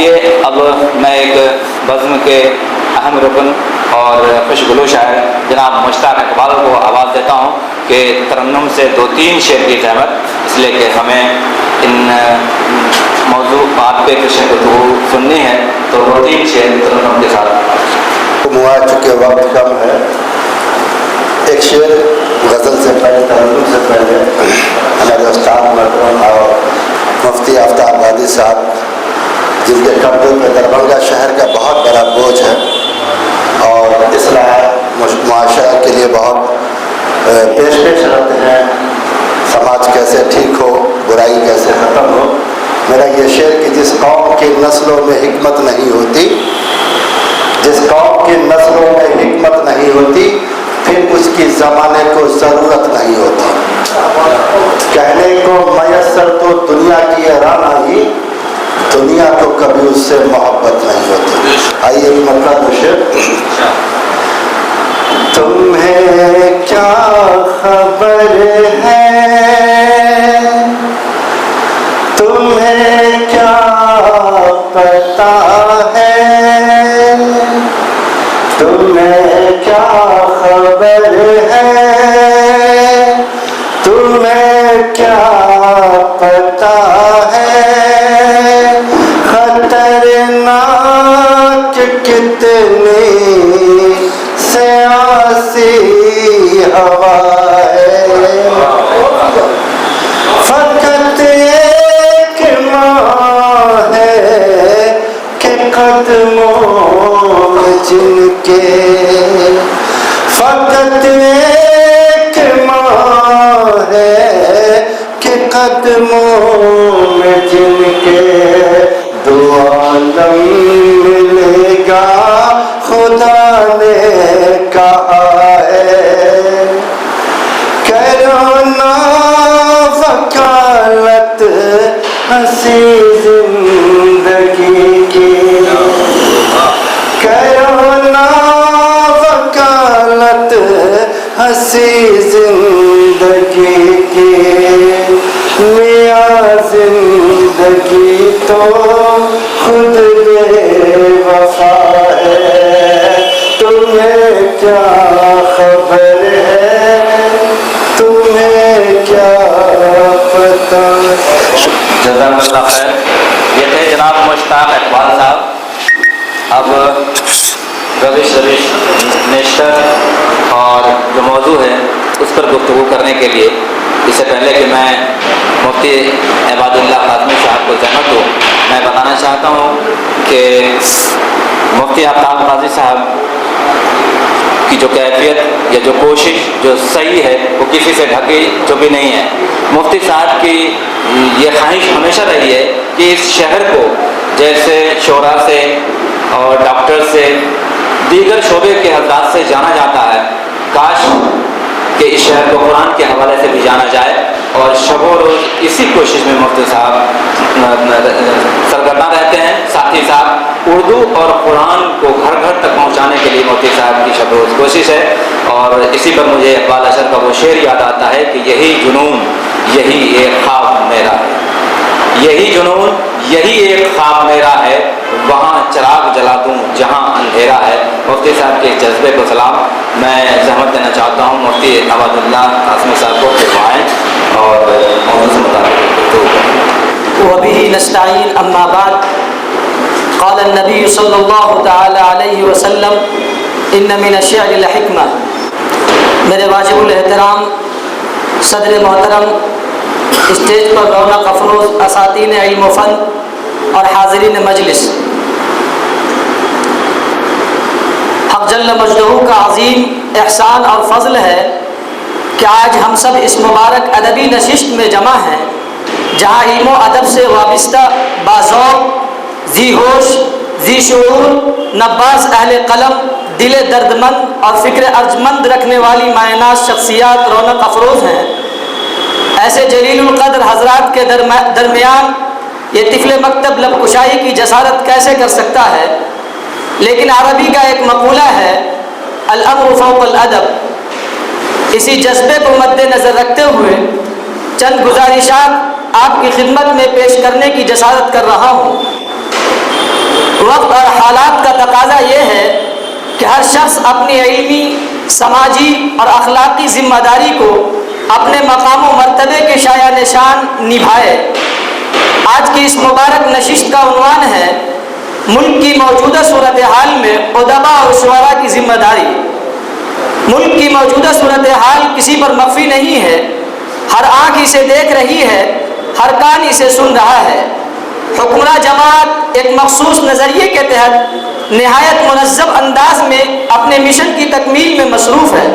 آئیے اب میں ایک بزم کے اہم رکن اور خوشگلو شاعر جناب مشتاق اقبال کو آواز دیتا ہوں کہ ترنم سے 2-3 شعر کی زحمت، اس لیے کہ ہمیں ان موضوعات پہ کچھ گفتگو سننی ہے، تو 2-3 شعر ترنم کے ساتھ موا چونکہ وقت کم ہے، ایک شعر غزل سے پہلے، ترنم سے پہلے ہمارے استاد محترم اور مفتی آفتاب آبادی صاحب جن کے کندھوں پہ دربھنگہ شہر کا بہت بڑا بوجھ ہے اور اصلاح معاشرہ کے لیے بہت پیش رہتے ہیں، سماج کیسے ٹھیک ہو، برائی کیسے ختم ہو۔ میرا یہ شعر کہ جس قوم کی نسلوں میں حکمت نہیں ہوتی، جس قوم کی نسلوں میں حکمت نہیں ہوتی، پھر اس کی زمانے کو ضرورت نہیں ہوتی۔ کہنے کو میسر تو دنیا کی رانا ہی، دنیا کو کبھی اس سے محبت نہیں ہوتی۔ آئیے ایک مطلب شعر۔ تمہیں کیا خبر ہے، تمہیں کیا پتا ہے، تمہیں کیا خبر ہے، تمہیں کیا پتا ہے، خطرناک کتنی سیاسی ہوا ہے، فقط ایک ماں ہے کہ قدموں میں جن کے، فقط ایک ماں ہے کہ قدموں میں جن کے، دو عالم ملے گا خدا نے کہا ہے، کرو نا وکالت ہنسی زندگی کی، کرو نا وکالت ہنسی زندگی کی، میاں زندگی تو خود بے وفا ہے، تمہیں کیا خبر ہے، تمہیں کیا پتا۔ جزاک اللہ خیر۔ یہ تھے جناب مشتاق اقبال صاحب۔ اب روش نیشتر اور جو موضوع ہے اس پر گفتگو کرنے کے لیے، اس سے پہلے کہ میں مفتی عباد اللہ قاسمی صاحب کو زحمت دوں، میں بتانا چاہتا ہوں کہ مفتی آفتاب قاضی صاحب کی جو کیفیت یا جو کوشش جو صحیح ہے وہ کسی سے ڈھکی چھپی نہیں ہے۔ مفتی صاحب کی یہ خواہش ہمیشہ رہی ہے کہ اس شہر کو جیسے شعراء سے اور ڈاکٹر سے، دیگر شعبے کے حضرات سے جانا جاتا ہے، کاش کہ اس شہر کو قرآن کے حوالے سے بھی جانا جائے، اور شب و روز اسی کوشش میں مفتی صاحب سرگرداں رہتے ہیں۔ ساتھ ہی ساتھ اردو اور قرآن کو گھر گھر تک پہنچانے کے لیے مفتی صاحب کی شب و روز کوشش ہے، اور اسی پر مجھے اقبال اشر کا وہ شعر یاد آتا ہے کہ یہی جنون یہی ایک خواب میرا ہے، یہی جنون یہی ایک خواب میرا ہے، وہاں چراغ جلا دوں جہاں اندھیرا ہے۔ مفتی صاحب کے جذبے کو سلام۔ میں زحمت دینا چاہتا ہوں مفتی عباد اللہ قاسمی صاحب کو فرمائیں اور موضوع سے متعلق وبه نستعين اما بعد، قال النبي صلى الله تعالى عليه وسلم ان من الشعر لحکمہ۔ میرے واجب الاحترام صدر محترم، اسٹیج پر رونق افروز اساتین علم و فن اور حاضرین مجلس، حق جل مجدہ کا عظیم احسان اور فضل ہے کہ آج ہم سب اس مبارک ادبی نشست میں جمع ہیں، جہاں علم و ادب سے وابستہ باذوق، ذی ہوش، ذی شعور، نباز اہل قلم، دل دردمند اور فکر ارجمند رکھنے والی معناس شخصیات رونق افروز ہیں۔ ایسے جلیل القدر حضرات کے درمیان یہ طفل مکتب لب کشائی کی جسارت کیسے کر سکتا ہے؟ لیکن عربی کا ایک مقولہ ہے الامر فوق الادب۔ اسی جذبے کو مد نظر رکھتے ہوئے چند گزارشات آپ کی خدمت میں پیش کرنے کی جسارت کر رہا ہوں۔ وقت اور حالات کا تقاضا یہ ہے کہ ہر شخص اپنی علمی، سماجی اور اخلاقی ذمہ داری کو اپنے مقام و مرتبے کے شایع نشان نبھائے۔ آج کی اس مبارک نشست کا عنوان ہے ملک کی موجودہ صورتحال میں ادباء اور شعراء کی ذمہ داری۔ ملک کی موجودہ صورتحال کسی پر مخفی نہیں ہے، ہر آنکھ اسے دیکھ رہی ہے، ہر کان اسے سن رہا ہے۔ حکمراں جماعت ایک مخصوص نظریے کے تحت نہایت منظم انداز میں اپنے مشن کی تکمیل میں مصروف ہے۔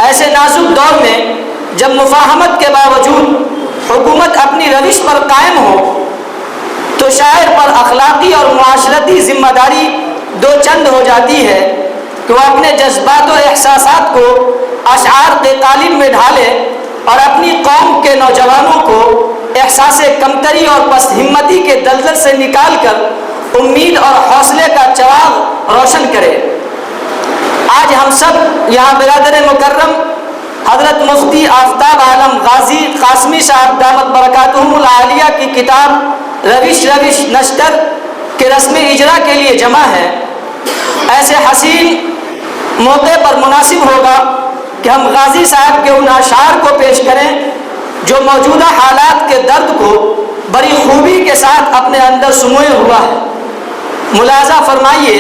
ایسے نازک دور میں جب مفاہمت کے باوجود حکومت اپنی روش پر قائم ہو تو شاعر پر اخلاقی اور معاشرتی ذمہ داری دو چند ہو جاتی ہے کہ وہ اپنے جذبات و احساسات کو اشعار کے قالب میں ڈھالے اور اپنی قوم کے نوجوانوں کو احساس کمتری اور پس ہمتی کے دلدل سے نکال کر امید اور حوصلے کا چراغ روشن کرے۔ آج ہم سب یہاں برادر مکرم حضرت مفتی آفتاب عالم غازی قاسمی صاحب دامت برکاتہم العالیہ کی کتاب روش نشتر کے رسم اجرا کے لیے جمع ہے۔ ایسے حسین موقع پر مناسب ہوگا کہ ہم غازی صاحب کے ان اشعار کو پیش کریں جو موجودہ حالات کے درد کو بڑی خوبی کے ساتھ اپنے اندر سموئے ہوا ہے۔ ملاحظہ فرمائیے،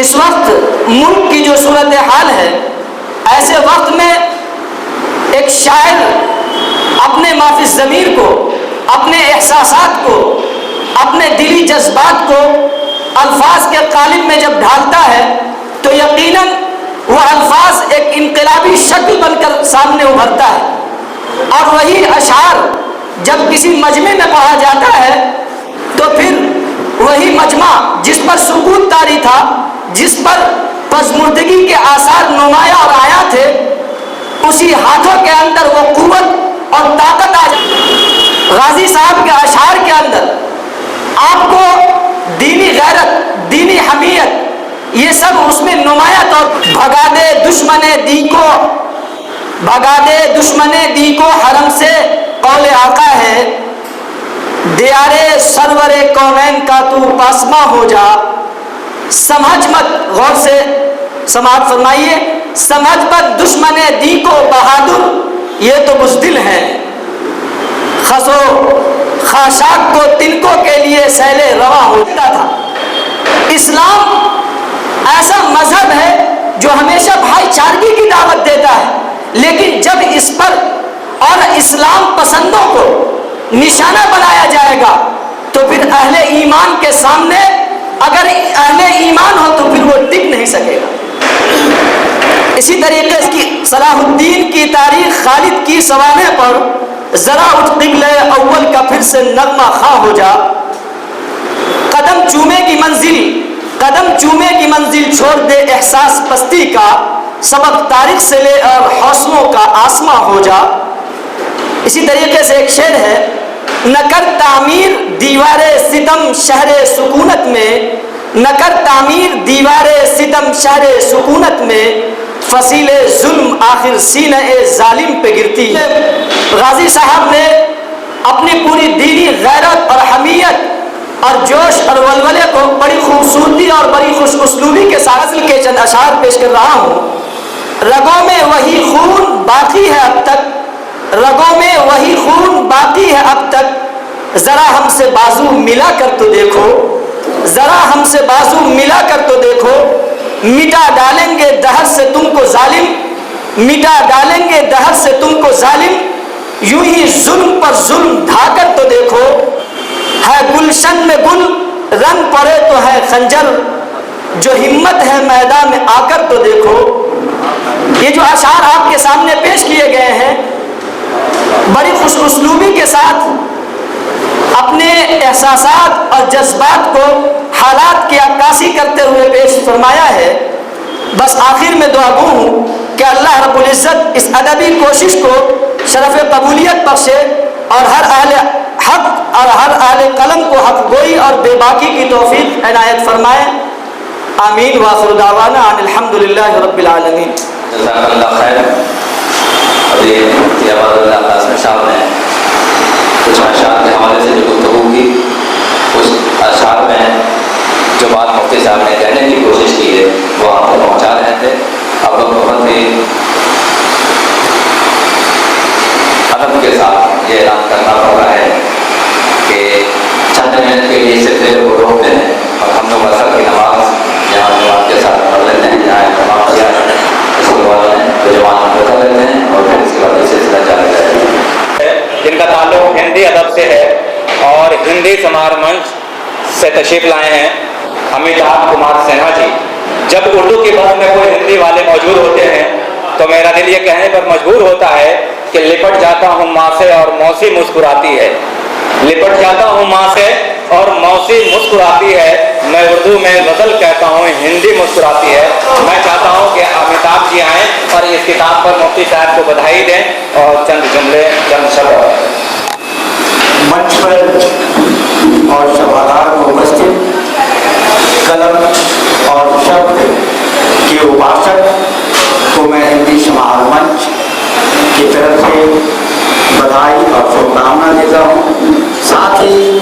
اس وقت ملک کی جو صورتحال ہے، ایسے وقت میں ایک شاعر اپنے مافی ضمیر کو، اپنے احساسات کو، اپنے دلی جذبات کو الفاظ کے قالب میں جب ڈھالتا ہے تو یقیناً وہ الفاظ ایک انقلابی شکل بن کر سامنے ابھرتا ہے، اور وہی اشعار جب کسی مجمع میں پڑھا جاتا ہے تو پھر وہی مجمع جس پر سکوت طاری تھا، جس پر پژمردگی کے آثار نمایاں اور آیا تھے، اسی ہاتھوں کے اندر وہ قوت اور طاقت آ جاتی۔ غازی صاحب کے اشعار کے اندر آپ کو دینی غیرت، دینی حمیت، یہ سب اس میں نمایاں طور پر بھگا دے دشمن دی کو حرم سے قول آقا ہے، دیارے سرور کونین کا تو پاسما ہو جا۔ سمجھ مت، غور سے سماعت فرمائیے، سمجھ مت دشمن دی کو بہادر، یہ تو بزدل ہیں، خسو خاشاک کو تنکوں کے لیے سیلے رواں ہوتا تھا۔ اسلام ایسا مذہب ہے جو ہمیشہ بھائی چارگی کی دعوت دیتا ہے، لیکن جب اس پر اور اسلام پسندوں کو نشانہ بنایا جائے گا تو پھر اہل ایمان کے سامنے اگر اہل ایمان ہو تو پھر وہ ٹک نہیں سکے گا۔ اسی طریقے کی صلاح الدین کی تاریخ خالد کی سوانح پر ذرا اٹھ قبلہ اول کا پھر سے نغمہ خواہ ہو جا، قدم چومے کی منزل چھوڑ دے احساس پستی کا، سبق تاریخ سے لے اور حوصلوں کا آسماں ہو جا۔ اسی طریقے سے ایک شعر ہے، نہ کر تعمیر دیوار ستم شہر سکونت میں، نہ کر تعمیر دیوار ستم شہر سکونت میں، فصیل ظلم آخر سینہ ظالم پہ گرتی۔ غازی صاحب نے اپنی پوری دینی غیرت اور حمیت اور جوش اور ولولے کو بڑی خوبصورتی اور بڑی خوش اسلوبی کے ساتھ کے چند اشعار پیش کر رہا ہوں۔ رگوں میں وہی خون باقی ہے اب تک، رگوں میں وہی خون باقی ہے اب تک، ذرا ہم سے بازو ملا کر تو دیکھو، ذرا ہم سے بازو ملا کر تو دیکھو، مٹا ڈالیں گے دہر سے تم کو ظالم، مٹا ڈالیں گے دہر سے تم کو ظالم، یوں ہی ظلم پر ظلم ڈھا کر تو دیکھو، ہے گلشن میں گل رنگ پڑے تو ہے خنجر، جو ہمت ہے میدان میں آ کر تو دیکھو۔ یہ جو اشعار آپ کے سامنے پیش کیے گئے ہیں بڑی خوش اسلوبی کے ساتھ اپنے احساسات اور جذبات کو حالات کی عکاسی کرتے ہوئے پیش فرمایا ہے۔ بس آخر میں دعا گو ہوں کہ اللہ رب العزت اس ادبی کوشش کو شرف قبولیت بخشے اور ہر اہل حق اور ہر اہل قلم کو حق گوئی اور بے باکی کی توفیق عنایت فرمائے، آمین۔ وآخر دعوانا ان الحمدللہ رب العالمین۔ جزاک اللہ خیر۔ ابھی مفتی عباد اللہ قاسمی صاحب نے کچھ اشعار کے حوالے سے جو گفتگو کی، اس اشعار میں صاحب نے کہنے کی کوشش کی ہے وہ آپ کو پہنچا رہے تھے. اب بہت ہی ادب کے ساتھ یہ اعلان کرنا پڑ رہا ہے کہ چند منٹ کے لیے سلسلے کو روکتے ہیں اور ہم لوگ عصر کی نماز یہاں جماعت کے ساتھ پڑھ لیتے ہیں. جہاں تمام کیا اسکول والوں نے تو جماعت میں کر لیتے ہیں اور پھر اس کے بعد یہ سلسلہ جاری رہے گا. جن کا تعلق ہندی ادب سے ہے اور ہندی سمار منچ سے تشریف لائے ہیں امیتابھ کمار سنہا جی. جب اردو کی بحث میں کوئی ہندی والے موجود ہوتے ہیں تو میرا دل یہ کہنے پر مجبور ہوتا ہے کہ لپٹ جاتا ہوں ماں سے اور موسی مسکراتی ہے. لپٹ جاتا ہوں ماں سے اور موسی مسکراتی ہے. میں اردو میں غزل کہتا ہوں ہندی مسکراتی ہے. میں چاہتا ہوں کہ امیتابھ جی آئیں اور اس کتاب پر مفتی صاحب کو بدھائی دیں اور چند جملے چند شبد منچ پر اور شبادار کو مسجد قلم اور شبد کے اباشک کو میں ہندی شمال منچ کی طرف سے بدھائی اور شبھکامنا دیتا ہوں. ساتھ ہی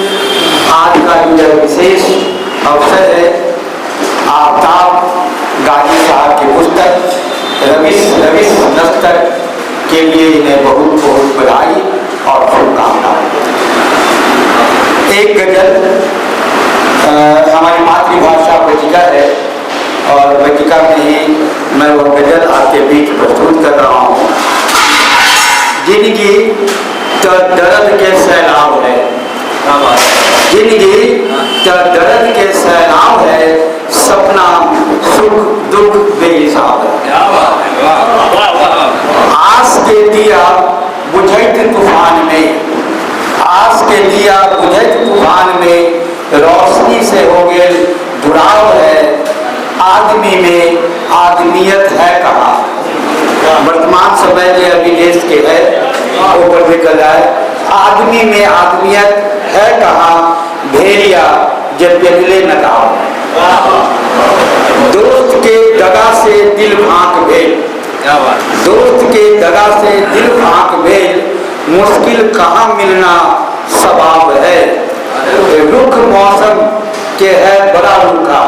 آج کا جو وشیش اوسر ہے آفتاب غازی صاحب کی پستک روش نستر کے لیے انہیں بہت بہت بدھائی اور شبھکامنا. ایک غزل ہماری ماتری بھاشا وجیکا ہے اور وجیکا میں ہی میں وہ غزل آپ کے بیچ پرستوت کر رہا ہوں. زندگی تو درد کے سیلاب ہے, زندگی تو درد کے سیلاب ہے, سپنا سکھ دکھ بے حساب ہے. آس کے دیا بجھت طوفان میں, آس کے دیا بجھت طوفان میں, روشنی سے ہو گئے دھراؤ ہے. آدمی میں آدمیت ہے کہاں. वर्तमान समय जो अभी देश के है ऊपर भी कर रहा है. आदमी में आदमियत है कहाँ, भेड़िया जब बदले न गाओ. दोस्त के दगा से दिल भाग भेल, दोस्त के दगा से दिल भाग भेल, मुश्किल कहाँ मिलना सबाब है. रुख मौसम के है बड़ा रूखा,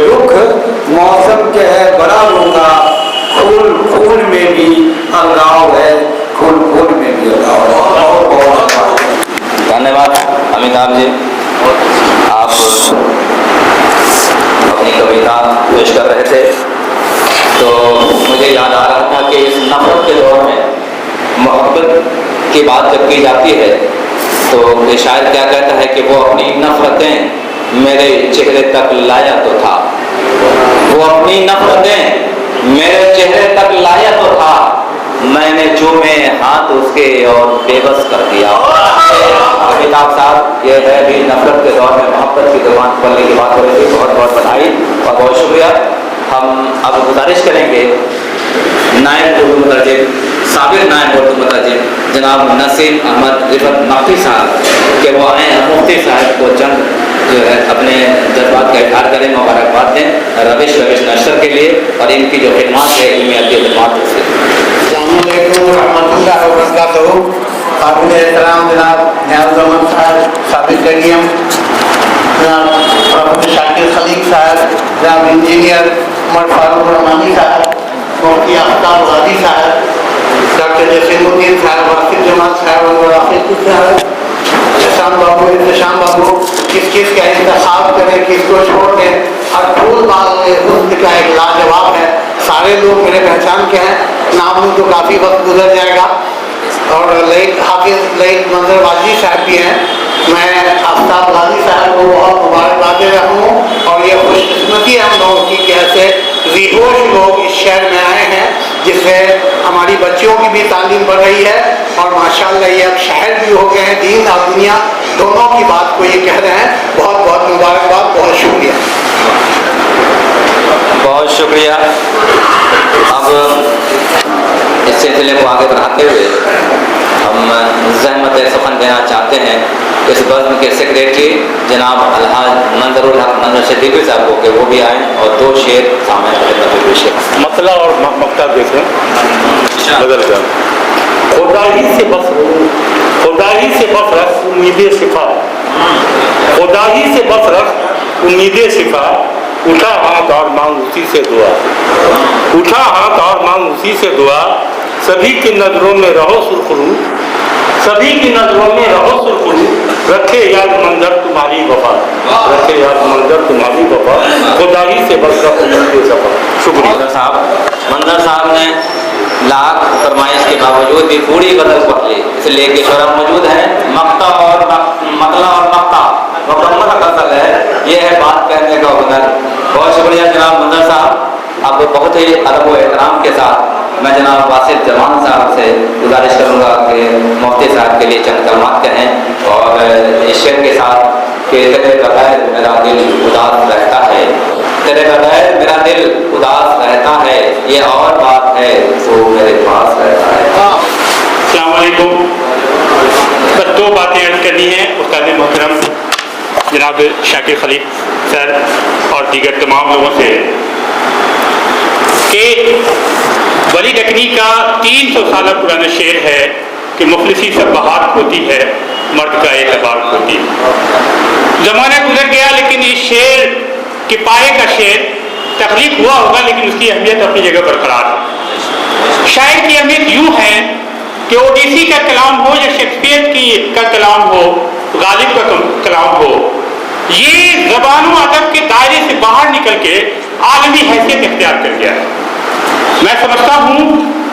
रुख मौसम के है बड़ा रूखा, फूल फूल में भी अलगाव है, फूल फूल में भी अलगाव है. धन्यवाद अमिताभ जी. आप अपनी कविता पेश कर रहे थे तो मुझे याद आ रहा था कि इस नफरत के दौर में मोहब्बत की बात जब की जाती है तो ये शायर क्या कहता है कि वो अपनी नफरतें मेरे चेहरे तक लाया तो था, वो अपनी नफरतें मेरे चेहरे तक लाया तो था, मैंने चूमे हाथ उसके और बेबस कर दिया. अमिताभ साहब ये है भी नफरत के दौर में मोहब्बत की दुकान खोलने की बात हो रही थी. बहुत बहुत बधाई और बहुत शुक्रिया. हम अब गुजारिश करेंगे नायब उर्दू मुतरजिम, साबिर नायब उर्दू मुतरजिम जनाब नसीम अहमद रिफत नकवी साहब के वो आए मुफ्ती साहब को चंद जो है अपने जज्बात का इजहार करें, मुबारकबाद दें रविश नशर के लिए और इनकी जो खिदमात है इल्मियात की खिदमात उसके. जनाब न्याज़ साहब, साबिर करीम, जनाब प्रोफेसर शाकिर खलीक साहब, जनाब इंजीनियर उमर फारूक रहमानी साहब, मुफ्ती आफ्ताब गाजी साहब, डॉक्टर जसीमुद्दीन साहब, वासिफ जमात साहब और वासिफ साहब, एहसान बाबू किस किस का इंतखाब करें, किसको छोड़ दें. और फूल बाग का एक लाजवाब है. सारे लोग मेरे पहचान के हैं, नाम लूँ तो काफ़ी वक्त गुजर जाएगा. और हाफिज लईक मंजर वाजी साहब भी हैं. मैं आफ्ताब गाजी साहब को बहुत मुबारकबाद दे रहा हूँ और ये खुशकिस्मती है हम लोगों की कि ऐसे विहोश लोग इस शहर में आए हैं जिससे हमारी बच्चियों की भी तालीम बढ़ रही है और माशाअल्लाह ये अब शहर भी हो गए हैं. दीन और दुनिया दोनों की बात को ये कह रहे हैं. बहुत बहुत मुबारकबाद, बहुत शुक्रिया. बहुत शुक्रिया. अब इस सिलसिले को आगे बढ़ाते हुए हम ज़हमत सुखन देना चाहते हैं इस बज़्म के सेक्रेटरी जनाब अलहाज मंजरुल हक मंजर सिद्दीकी साहब को कि वो भी आएँ और दो शेर सामने पेश करें. मतला और मकता देखें बदल कर. खुदा ही से बस रख उम्मीदें शिफा, खुदा ही से बस रख उम्मीदें सिफा, उठा हाथ और मांग उसी से दुआ, उठा हाथ और मांग उसी से दुआ, सभी की नजरों में रहो सुरखरू, सभी की नजरों में रहो सुरखरू, रखे याद मंजर तुम्हारी वफा, रखे याद मंजर तुम्हारी वफा, खुदा ही से बस सफा। शुक्रिया। मंजर साहब ने लाख फरमाइश के बावजूद भी पूरी गजल पढ़ ली, इसलिए कि शोरा मौजूद है। मक्ता और मतला और मक्ता मुकम्मल गजल है, ये है बात कहने का हुनर। बहुत शुक्रिया जनाब मंजर साहब। अब बहुत ही अदब व एहतराम के साथ मैं जनाब वासिफ जमान साहब से गुजारिश करूँगा कि मुफ्ती साहब के लिए चंद कलमात कहें और इस शेर के साथ कि तेरे बगैर मेरा दिल उदास रहता है, तेरे बगैर मेरा दिल उदास रहता है, ये और बात है वो मेरे पास रहता है। अस्सलाम वालेकुम। बस दो बातें अर्ज करनी है उस्ताद मोहतरम जनाब शाकिर खलीक सर और दीगर तमाम लोगों से कि वली डकनी का 300 साल पुराना शेर है कि मुखलिसी सब बहार होती है, मर्द का एतबार होती है। ज़माना गुजर गया लेकिन इस शेर के पाए का शेर तख्लीक हुआ होगा लेकिन उसकी अहमियत अपनी जगह बरकरार है। शायर की अहमियत यूँ है कि ओडिसी का कलाम हो या शेक्सपियर का कलाम हो, गालिब का कलाम हो, ये ज़बान व अदब के दायरे से बाहर निकल के आलमी हैसियत इख्तियार कर गया है। मैं समझता हूँ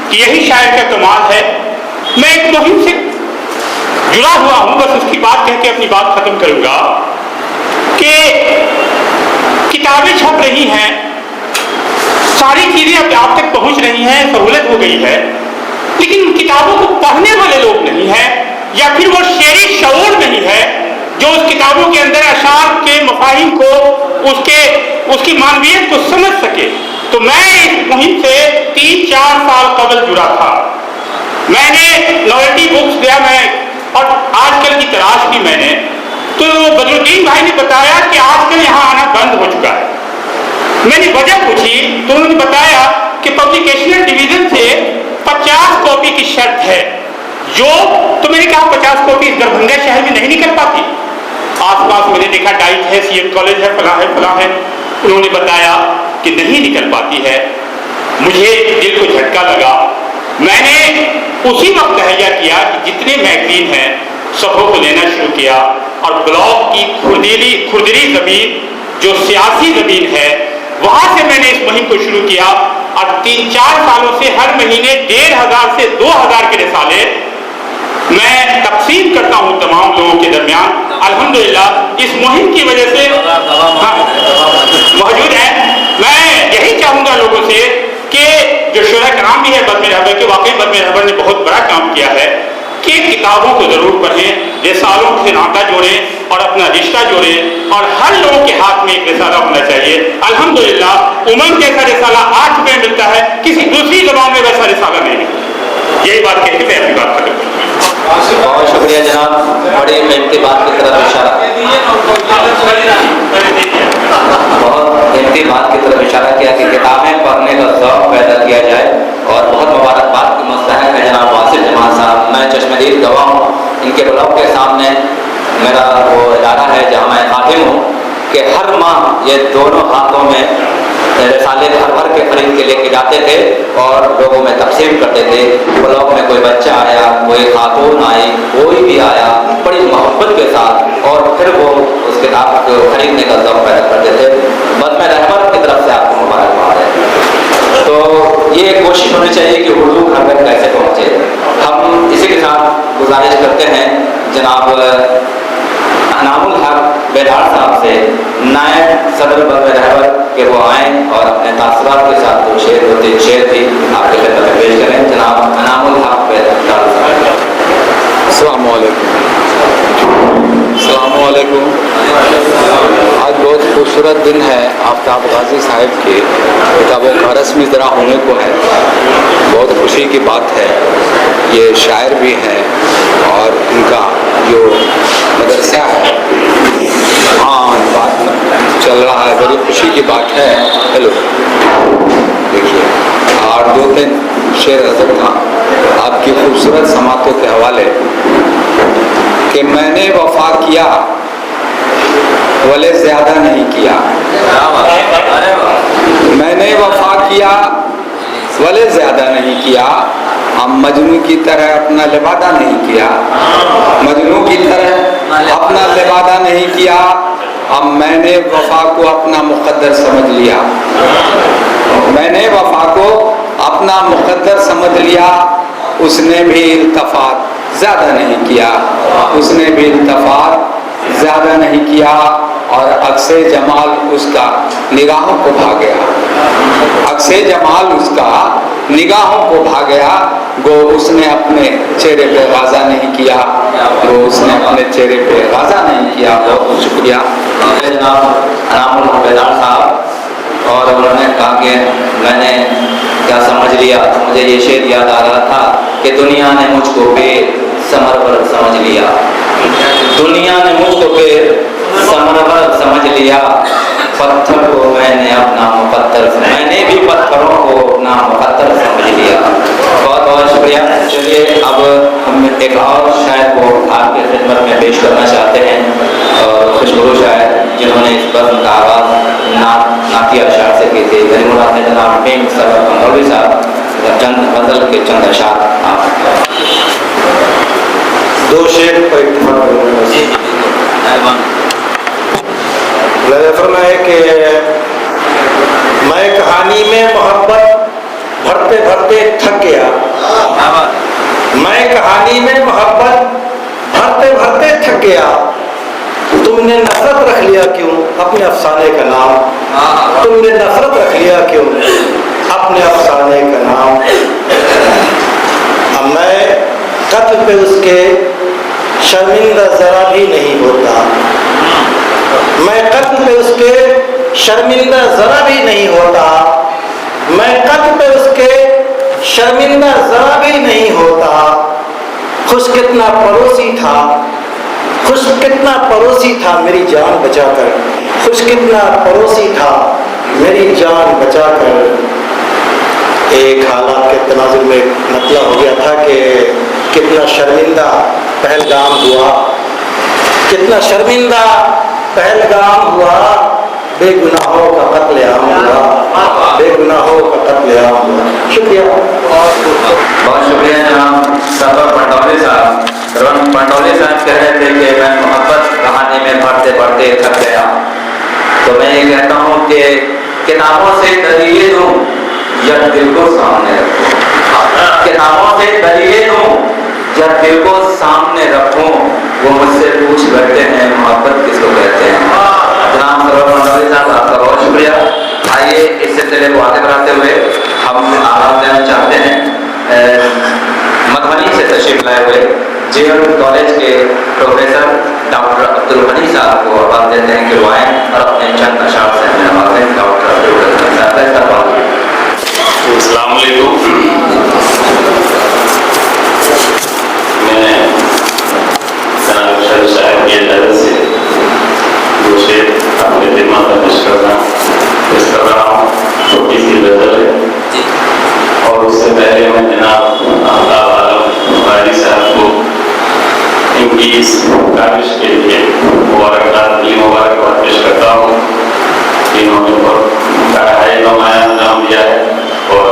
कि यही शायर का कमाल है। मैं एक मुहिम से जुड़ा हुआ हूँ, बस उसकी बात कह के अपनी बात खत्म करूँगा कि किताबें छप रही हैं, सारी चीज़ें अब आप तक पहुँच रही हैं, सहूलत हो गई है, लेकिन उन किताबों को पढ़ने वाले लोग नहीं हैं या फिर वो शेरी शऊर नहीं है जो उस किताबों के अंदर अशार के मफाहिम को उसकी मानवियत को समझ सके। तो मैं इस मुहिम से 3-4 साल कबल जुड़ा था। मैंने नॉवेल्टी बुक्स दिया और आजकल की तलाश की मैंने, तो बदरुद्दीन भाई ने बताया कि आजकल यहाँ आना बंद हो चुका है। मैंने वजह पूछी तो उन्होंने बताया कि पब्लिकेशनल डिवीजन से 50 कॉपी की शर्त है, जो तो मैंने कहा 50 कॉपी दरभंगा शहर में नहीं निकल पाती। आसपास मैंने देखा डाइट है, सीएम कॉलेज है, फलां है। उन्होंने बताया कि नहीं निकल पाती है। मुझे दिल को झटका लगा। मैंने उसी वक्त तहैया किया कि जितने मैगजीन हैं सबों को लेना शुरू किया और ब्लॉक की खुरदरी ज़मीन जो सियासी ज़मीन है वहाँ से मैंने इस मुहिम को शुरू किया और 3-4 सालों से हर महीने 1500 से 2000 के रिसाले मैं तकसीम करता हूँ तमाम लोगों के दरमियान। अल्हम्दुलिल्लाह इस मुहिम की वजह से मौजूद है। मैं यही चाहूँगा लोगों से कि जो शोरा कराम भी है बज़्म रहबर के, वाकई बज़्म रहबर ने बहुत बड़ा काम किया है कि किताबों को ज़रूर पढ़ें, रिसालों से नाता जोड़ें और अपना रिश्ता जोड़ें और हर लोगों के हाथ में एक रिसाला होना चाहिए। अल्हम्दुलिल्लाह उमंग जैसा रिसाला 8 रुपये मिलता है, किसी दूसरी ज़बान में वैसा रिसाला नहीं मिलता। यही बात कहते मैं अपनी बात करूँ। बहुत शुक्रिया जनाब, बड़ी कीमती बात की तरफ इशारा, बहुत कीमती बात की तरफ इशारा किया कि किताबें पढ़ने का शौक पैदा किया जाए और बहुत मुबारकबाद की मुस्तहक है जनाब वासिफ जमान साहब। मैं चश्मदीद गवाह हूँ, इनके ब्लॉक के सामने मेरा वो इदारा है जहाँ मैं खातिम हूँ कि हर माह ये दोनों हाथों में रिसाले भर के खरीद के लेके जाते थे और लोगों में तकसीम करते थे। ब्लॉक में कोई बच्चा आया, कोई खातून आई, कोई भी आया, बड़ी मोहब्बत के साथ और फिर वो उस किताब को खरीदने का शौक पैदा करते थे। बज़्म रहबर की तरफ से आपको मुबारकबाद है। तो ये कोशिश होनी चाहिए कि उर्दू घर तक कैसे पहुँचे। हम इसी के साथ गुजारिश करते हैं जनाब अनामुल हक बेदार साहब से, नायब सदर बज़्म रहबर कि वो आएँ और अपने तासुरात के साथ जो शेर भी आपके खिदमत में पेश करें। जनाब अनामुल हक बेदार साहब। अस्सलाम वालेकुम। आज बहुत खूबसूरत दिन है आफ्ताब गाजी साहब के किताबों का रस्मी ज़रा होने को है, बहुत खुशी की बात है। ये शायर भी हैं और इनका जो मदरसा है बात चल रहा है, बड़ी खुशी की बात है। हेलो देखिए, और 2-3 शेर हज़रत था आपकी खूबसूरत समातों के हवाले कि मैंने वफा किया वले ज़्यादा नहीं किया। मैंने वफा किया वले ज़्यादा नहीं किया। हम मजनू की तरह अपना लिबादा नहीं किया, मजनू की तरह अपना लिबादा नहीं किया। अब मैंने वफा को अपना मुक़द्दर समझ लिया, मैंने वफा को अपना मुक़द्दर समझ लिया। उसने भी इल्तफ़ात ज़्यादा नहीं किया, उसने भी इल्तफ़ात ज़्यादा नहीं किया। और अक्से जमाल उसका निगाहों को भा गया, अक्से जमाल उसका निगाहों को भा गया। गो उसने अपने चेहरे पे गाज़ा नहीं किया, गो उसने अपने चेहरे पे गाज़ा नहीं किया। बहुत शुक्रिया जनाब अनामुल हफ़ेज़ान साहब। और उन्होंने कहा कि मैंने क्या समझ लिया, मुझे ये शेर याद आ रहा था कि दुनिया ने मुझको बेसमरवर समझ लिया, दुनिया ने मुझको बेसमरवर समझ लिया। पत्थर को मैंने अपना मुक़द्दर, मैंने भी पत्थरों को अपना मुक़द्दर समझ लिया। बहुत बहुत शुक्रिया। चलिए अब हम एक और शायर को आपके खिदमत में पेश करना चाहते हैं, और खुशबू शायर जिन्होंने इस बज़्म का आगाज़ नातिया अशार से की थी। मेरे मुराद है जनाब मीम सरवर कंदौली साहब, चंद गज़ल के चंद अशार आप दो शेर पर फरमाए कि मैं कहानी में मोहब्बत भरते भरते थक गया, मैं कहानी में मोहब्बत भरते भरते थक गया। तुमने नफरत रख लिया क्यों अपने अफसाने का नाम, तुमने नफरत रख लिया क्यों अपने अफसाने का नाम। अब मैं कत्ल पे उसके शर्मिंदा जरा भी नहीं होता, मैं कत्ल पे उसके शर्मिंदा जरा भी नहीं होता, मैं कत्ल पे उसके शर्मिंदा जरा भी नहीं होता। खुश कितना पड़ोसी था, खुश कितना पड़ोसी था मेरी जान बचाकर, खुश कितना पड़ोसी था मेरी जान बचाकर। एक हालात के तनाजुर में मतलब हो गया था कि कितना शर्मिंदा पहलगाम हुआ, कितना शर्मिंदा पहलगाम हुआ, बेगुनाहों का कत्लेआम हुआ, बेगुनाहों का कत्लेआम हुआ। शुक्रिया, बहुत शुक्रिया जनाब सरवर पंडौली साहब। सरवर पंडौली साहब कह रहे थे कि मैं मोहब्बत कहानी में पढ़ते पढ़ते थक गया। तो मैं ये कहता हूँ कि किताबों से दलीलें दूँ या दिल को सामने रखूँ, किताबों से दलीलें दूँ या दिल को सामने रखूँ। वो मुझसे पूछ बैठते हैं मोहब्बत किसको कहते हैं। जनाब सरवर पंडौली साहब आपका बहुत शुक्रिया। आइए इस सिलसिले को आगे बढ़ाते हुए हम आवाज़ देना चाहते हैं मधुबनी से तशरीफ लाए हुए जेएम कॉलेज के प्रोफेसर डॉक्टर अब्दुल गनी साहब को आवाज़ देते हैं कि वो आएँ और अपने चंद अशार से हमें नवाजें। डॉक्टर अब्दुल गनी साहब का इस्तेमाल। अस्सलाम वालेकुम। मैं जनाब शरीफ साहब की इजाज़त से दो शेर अपने दिमाग में पेश कर रहा हूँ। छोटी सी गज़ल है और उससे पहले मैं जनाब आफ्ताब आलम वारी साहब को इनकी इस काविश के लिए मुबारकबाद पेश करता हूँ। इन्होंने बहुत कड़ाई नुमाया अंजाम दिया है और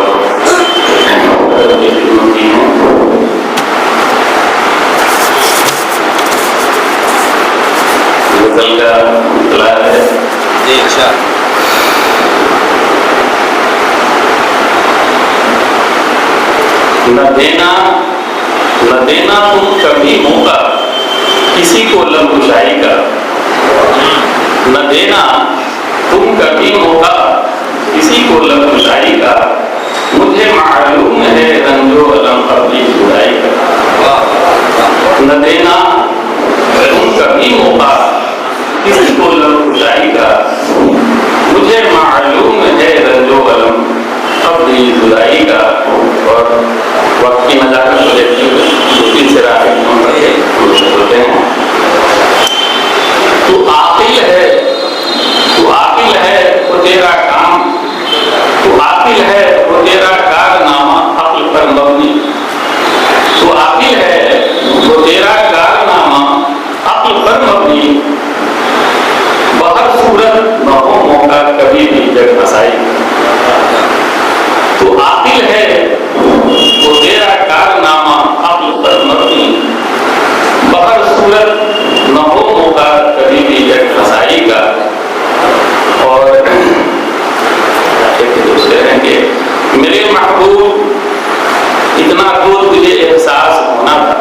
की है। गज़ल का तला है जी अच्छा। न देना तुम कभी मौका किसी को लंबुशाही का, न देना तुम कभी मौका किसी को लंबुशाही का। मुझे मालूम है रंजो अलम अपनी जुदाई का। न देना तुम कभी मौका किसी को लंबुशाही का। मुझे मालूम है रंजो अलम अपनी जुदाई का। और वक्त की नजाकत को देखते हुए दूसरी से होते हैं। तू आकिल है, तू आकिल है वो तेरा काम, तू आकिल है वो तेरा कारनामा अक्ल पर मबनी। तू आकिल है वो तेरा कारनामा अक्ल पर मबनी। कभी भी जग हंसाई। तो आकिल है वो तेरा कारनामा अक्ल पर मबनी, बहर सूरत न हो मौका कभी भी जग हंसाई का। और एक दूसरे हैं कि मेरे महबूब इतना तो तुझे एहसास होना था,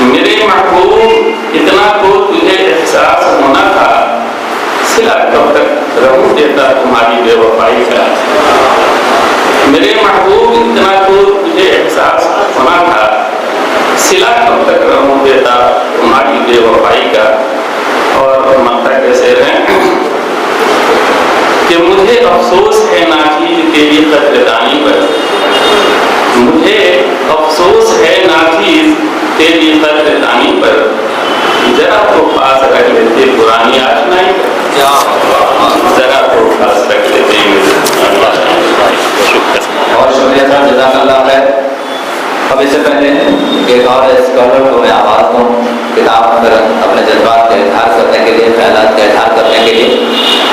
मेरे महबूब इतना तो तुझे एहसास होना था, सिला कब तक रहूं देता तुम्हारी बेवफाई का। मेरे महबूब इतना तो तुझे एहसास होना था, सिला कब तक रहूं देता तुम्हारी बेवफाई का। और मक्ता के शेर हैं कि मुझे अफसोस है नाचीज तेरी कदरदानी पर, मुझे अफसोस है नाचीज तेरी कदरदानी पर, जरा तो पास रख लेते पुरानी आशनाई पर, जरा तो पास रख लेते। और शुक्रिया सर, जज़ाकल्लाह खैर। अब इससे पहले एक और स्कॉलर को मैं आवाज़ दूँ किताब पर अपने जज्बात का इजहार करने के लिए, ख्यालात का इजहार करने के लिए।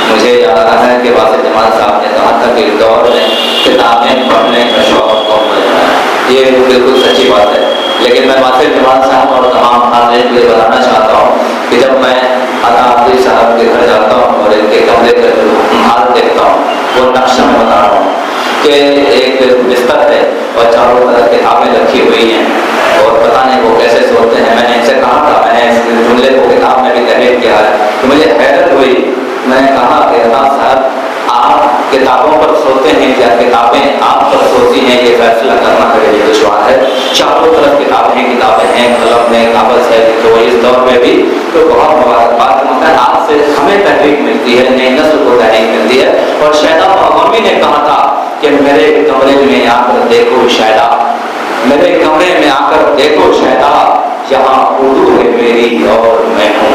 मुझे याद आ रहा है कि वासिफ जमाल साहब ने कहा था कि इस दौर में किताबें पढ़ने का शौक कम हो जाता है। ये बिल्कुल सच्ची बात है, लेकिन मैं वासिफ जमाल साहब और तमाम हाजिर को ये बताना चाहता हूँ कि जब मैं अता अब्दी साहब के घर जाता हूँ और इनके कमरे का जो हाल देखता हूँ, वो नक्शा में बता रहा हूँ कि एक बिस्तर है और चारों तरफ किताबें रखी हुई हैं और पता नहीं वो कैसे सोते हैं। मैंने इनसे कहा था, मैंने इस जुमले को किताब में भी तहरीर किया है, तो मुझे हैरत हुई। मैंने कहा कि अता साहब आप किताबों पर सोते हैं या किताबें आप पर सोती हैं, ये फैसला करना मेरे लिए दुश्वार है। चारों तरफ किताबें हैं, कलम है, कागज है, तो इस दौर में भी तो बहुत मुबारकबाद। मतलब आज से हमें तहरीक मिलती है, नई नस्ल को तहरीक मिलती है। और शायदा मौलवी ने कहा था कि मेरे कमरे में आकर देखो शायदा, मेरे कमरे में आकर देखो शायदा, यहाँ उर्दू है मेरी और मैं हूँ